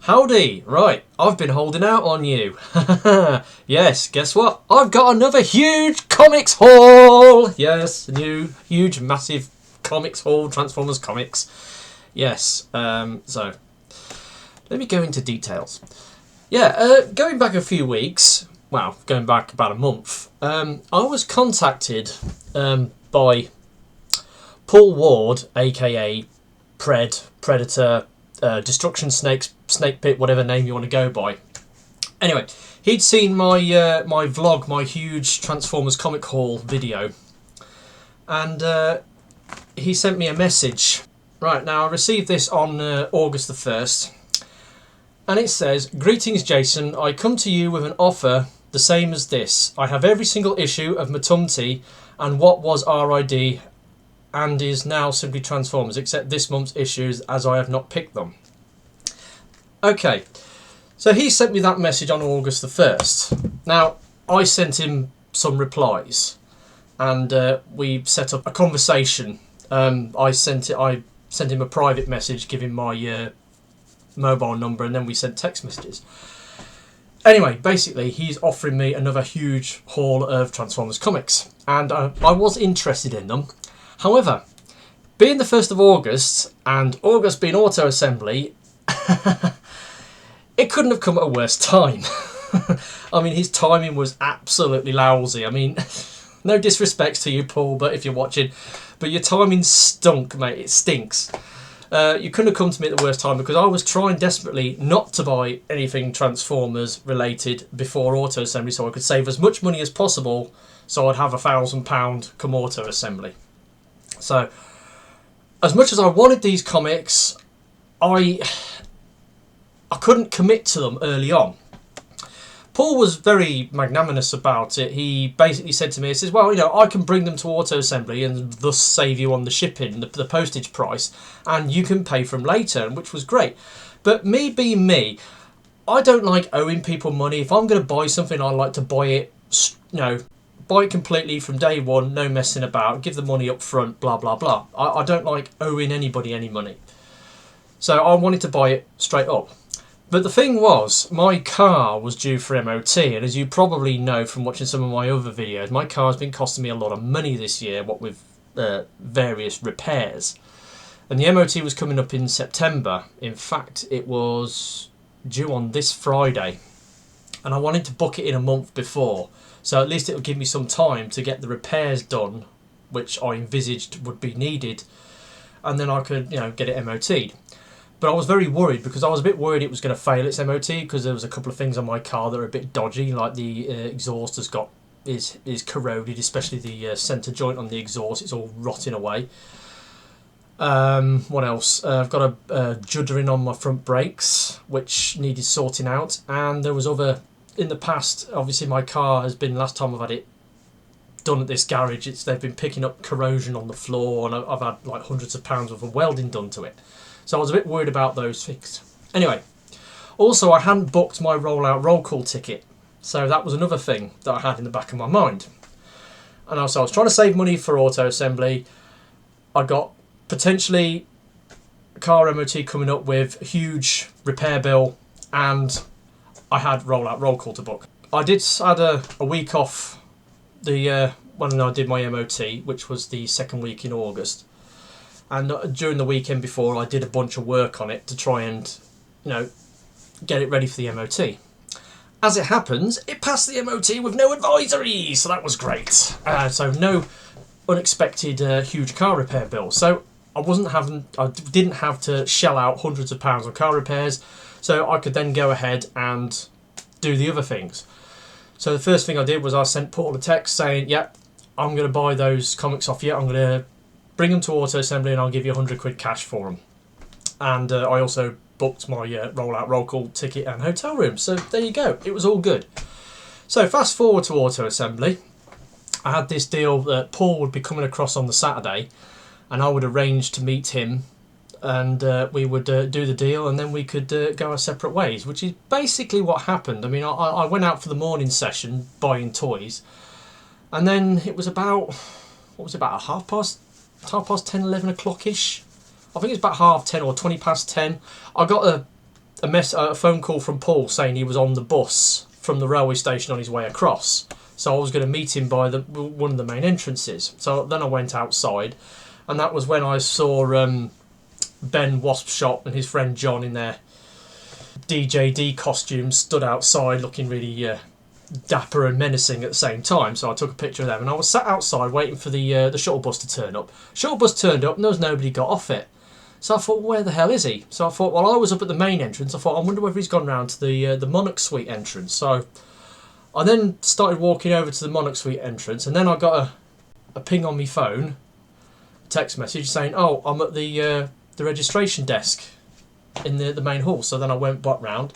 Howdy! Right, I've been holding out on you. Yes, guess what? I've got another huge comics haul! Yes, a new, huge, massive comics haul, Transformers comics. Yes, so, let me go into details. Yeah, going back a few weeks, well, going back about a month, I was contacted by Paul Ward, aka Predator, Destructionsnakepit, whatever name you want to go by. Anyway, he'd seen my my vlog, my huge Transformers comic haul video, and he sent me a message. Right, now I received this on August the 1st, and it says, "Greetings Jason, I come to you with an offer the same as this. I have every single issue of MTMTE and what was RID and is now simply Transformers, except this month's issues as I have not picked them." Okay, so he sent me that message on August the 1st. Now, I sent him some replies, and we set up a conversation. I sent him a private message giving my mobile number, and then we sent text messages. Anyway, basically, he's offering me another huge haul of Transformers comics, and I was interested in them. However, being the 1st of August, and August being auto assembly, it couldn't have come at a worse time. I mean, his timing was absolutely lousy. I mean, no disrespect to you, Paul, but if you're watching, but your timing stunk, mate. It stinks. You couldn't have come to me at the worst time, because I was trying desperately not to buy anything Transformers related before auto assembly, so I could save as much money as possible, so I'd have £1,000 come auto assembly. So, as much as I wanted these comics, I couldn't commit to them early on. Paul was very magnanimous about it. He basically said to me, he says, well, you know, I can bring them to auto assembly and thus save you on the shipping, the postage price, and you can pay for them later, which was great. But me being me, I don't like owing people money. If I'm going to buy something, I like to buy it, you know, buy it completely from day one, no messing about, give the money up front, blah, blah, blah. I don't like owing anybody any money. So I wanted to buy it straight up. But the thing was, my car was due for MOT, and as you probably know from watching some of my other videos, my car's been costing me a lot of money this year, what with various repairs. And the MOT was coming up in September. In fact, it was due on this Friday, and I wanted to book it in a month before, so at least it would give me some time to get the repairs done, which I envisaged would be needed, and then I could, you know, get it MOT'd. But I was very worried, because I was a bit worried it was going to fail its MOT, because there was a couple of things on my car that are a bit dodgy, like the exhaust is corroded, especially the centre joint on the exhaust. It's all rotting away. What else? I've got a juddering on my front brakes, which needed sorting out, and there was other, in the past, obviously my car has been, last time I've had it done at this garage, they've been picking up corrosion on the floor, and I've had like hundreds of pounds worth of welding done to it. So I was a bit worried about those things. Anyway, also I hadn't booked my rollout roll call ticket. So that was another thing that I had in the back of my mind. And also I was trying to save money for auto assembly. I got potentially a car MOT coming up with a huge repair bill, and I had rollout roll call to book. I had a week off when I did my MOT, which was the second week in August. And during the weekend before, I did a bunch of work on it to try and, you know, get it ready for the MOT. As it happens, it passed the MOT with no advisory, so that was great. So no unexpected huge car repair bill. So I didn't have to shell out hundreds of pounds on car repairs, so I could then go ahead and do the other things. So the first thing I did was I sent Paul a text saying, yeah, I'm going to buy those comics off you. I'm going to bring them to auto assembly and I'll give you 100 quid cash for them. And I also booked my rollout roll call ticket and hotel room. So there you go. It was all good. So fast forward to auto assembly. I had this deal that Paul would be coming across on the Saturday, and I would arrange to meet him, and we would do the deal, and then we could go our separate ways, which is basically what happened. I mean, I went out for the morning session buying toys, and then it was about, what was it, about half past 10, 11 o'clock-ish. I think it's about 10:30 or 10:20. I got a phone call from Paul saying he was on the bus from the railway station on his way across. So I was going to meet him by one of the main entrances. So then I went outside, and that was when I saw Ben Waspshot and his friend John in their DJD costumes stood outside looking really dapper and menacing at the same time. So I took a picture of them, and I was sat outside waiting for the shuttle bus to turn up. Shuttle bus turned up and there was nobody got off it. So I thought, well, where the hell is he? So I thought, while I was up at the main entrance, I thought, I wonder whether he's gone round to the Monarch Suite entrance. So I then started walking over to the Monarch Suite entrance, and then I got a ping on my phone, a text message saying, oh, I'm at the registration desk in the main hall. So then I went back round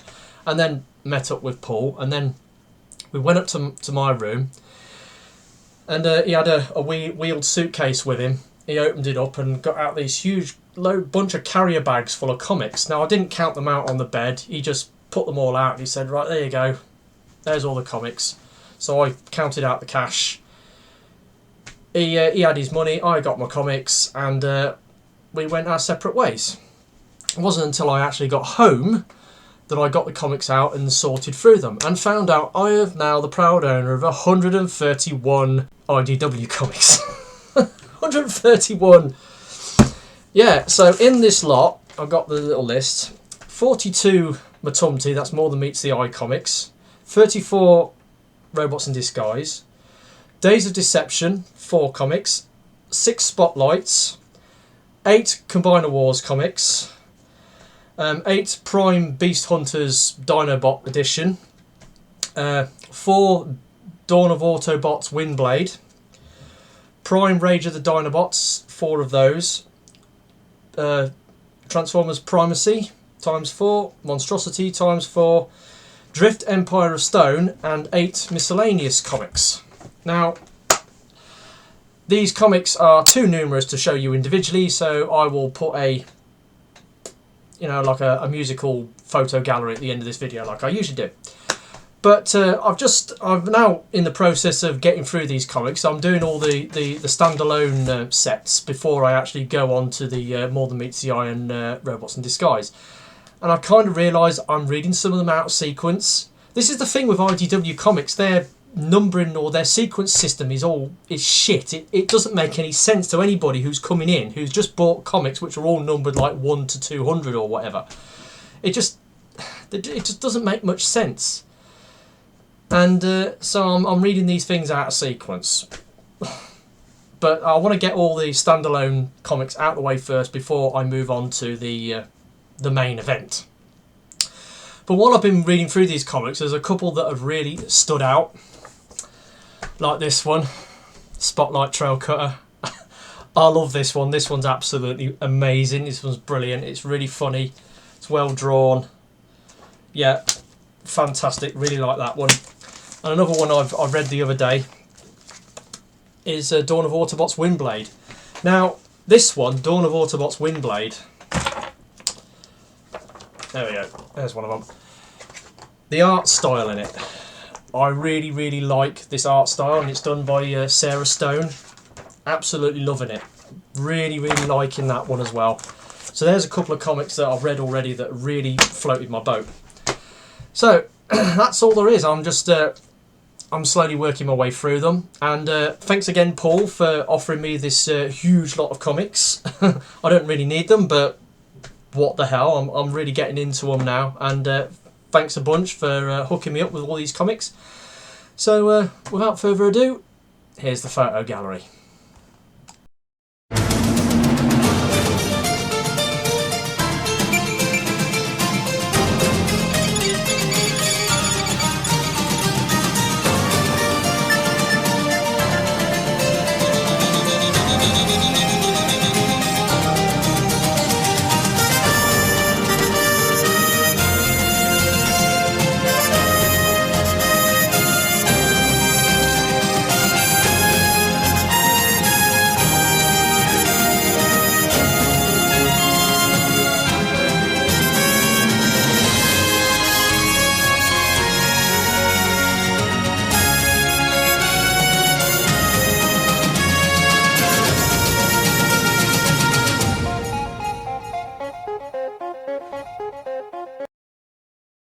and then met up with Paul, and then we went up to my room, and he had a wheeled suitcase with him. He opened it up and got out these huge bunch of carrier bags full of comics. Now, I didn't count them out on the bed. He just put them all out. He said, right, there you go. There's all the comics. So I counted out the cash. He had his money. I got my comics. And we went our separate ways. It wasn't until I actually got home that I got the comics out and sorted through them. And found out I am now the proud owner of 131 IDW comics. 131. Yeah, so in this lot, I've got the little list. 42 MTMTE, that's more than meets the eye comics. 34 Robots in Disguise. Days of Deception, 4 comics. 6 Spotlights. 8 Combiner Wars comics. 8 Prime Beast Hunters Dinobot edition. 4 Dawn of Autobots Windblade. Prime Rage of the Dinobots, 4 of those. Transformers Primacy, ×4. Monstrosity, ×4. Drift Empire of Stone, and 8 miscellaneous comics. Now, these comics are too numerous to show you individually, so I will put a musical photo gallery at the end of this video like I usually do. But I'm now in the process of getting through these comics. I'm doing all the standalone sets before I actually go on to the More Than Meets the Eye and Robots in Disguise. And I kind of realise I'm reading some of them out of sequence. This is the thing with IDW comics. Their numbering or their sequence system is shit. It doesn't make any sense to anybody who's coming in, who's just bought comics which are all numbered like 1 to 200 or whatever. It just doesn't make much sense. And so I'm reading these things out of sequence. But I want to get all the standalone comics out of the way first before I move on to the main event. But while I've been reading through these comics, there's a couple that have really stood out. Like this one, Spotlight Trail Cutter. I love this one. This one's absolutely amazing. This one's brilliant. It's really funny. It's well drawn. Yeah, fantastic. Really like that one. And another one I read the other day is Dawn of Autobots Windblade. Now, this one, Dawn of Autobots Windblade. There we go. There's one of them. The art style in it. I really, really like this art style, and it's done by Sarah Stone. Absolutely loving it. Really, really liking that one as well. So there's a couple of comics that I've read already that really floated my boat. So that's all there is. I'm slowly working my way through them, and thanks again, Paul, for offering me this huge lot of comics. I don't really need them, but what the hell, I'm really getting into them now, and thanks a bunch for hooking me up with all these comics. So without further ado, here's the photo gallery.